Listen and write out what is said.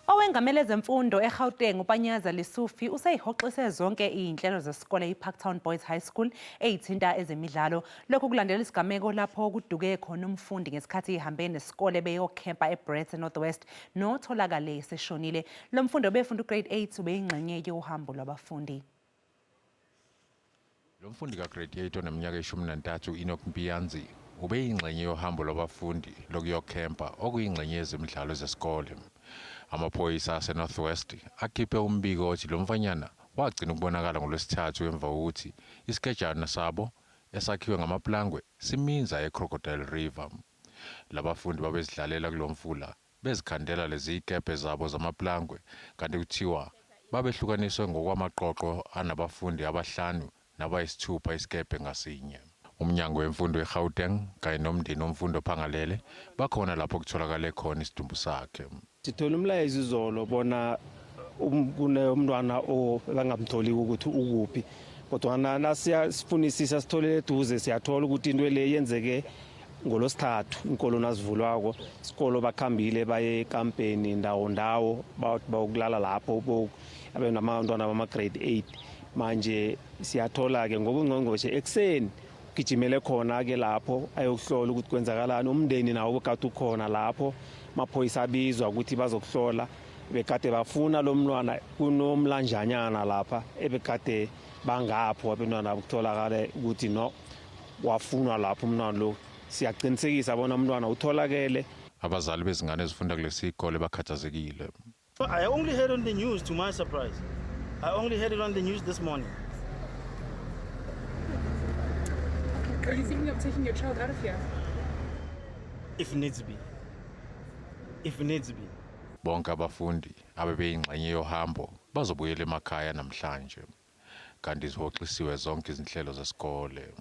Owengamele zemfundo eGauteng uPanyaza Lesufi useyihoxise zonke izinhlelo zesikole iParktown Boys High School ezithinta ezemidlalo. Lokhu kulandela isigameko lapho kuduke khona umfundi ngesikhathi ihambe nesikole beyokhempa eBrett Northwest notholakale seshonile. Lo mfundi obefunda ugrade 8 ubeyingxenye yohambo lwabafundi. Lo mfundi kagrade 8 oneminyaka e13 Enoch Mpiyanzi ubeyingxenye yohambo lwabafundi lokuyokhempa okuyingxenye yezemidlalo zesikole. Amaphoyisa aseNorthwest akhiphe umbiko othi lo mfanyana wagcina ukubonakala ngolwesithathu emva kokuthi isikejana sabo esakhiwe ngamaplangwe siminza eCrocodile River. Labafundi babezidlalela kulomfula bezikhandela lezi ikephe zabo zamaplangwe kanti kuthiwa babehlukaniswe ngokwamaqoqo anabafundi abahlanu nabayisithupha isikephe ngasinye. Umnyango wemfundo eGauteng kanye nomndeni womfundo ophangalele bakhona lapho kutholakala khona isidumbu sakhe. Sithola umlayezo izolo bona kunomntwana obangamtholi ukuthi ukuphi kodwa nasiyafunisisa sitholele eduze siyathola ukuthi into le yenzeke ngolosithathu inkolo nazivulwako isikolo bakhambile baye ekampeni ndawo bayokulala lapho abantwana bama grade 8 manje siyathola ke ngobungqongqoshe ekseni gijimele khona ke lapho ayokuhlola ukuthi kwenzakalani umndeni nawo bekade ukhona lapho maphoyisa abizwa ukuthi bazokuhlola bekade bafuna lo mntwana kunomlanjanyana lapha ebekade bangapho abantwana ukutholakala ukuthi no wafunwa lapho umntwana lo siyaqinisekisa bona umntwana utholakele. Abazali bezingane ezifunda kulesi sikole bakhathazekile. I only heard on the news, to my surprise. I only heard it on the news this morning. Are you thinking of taking your child out of here? If needs be. If needs be. Bonke abafundi abebeyingxenye yohambo bazobuyela emakhaya namhlanje kanti zihoxisiwe zonke izinhlelo zesikole.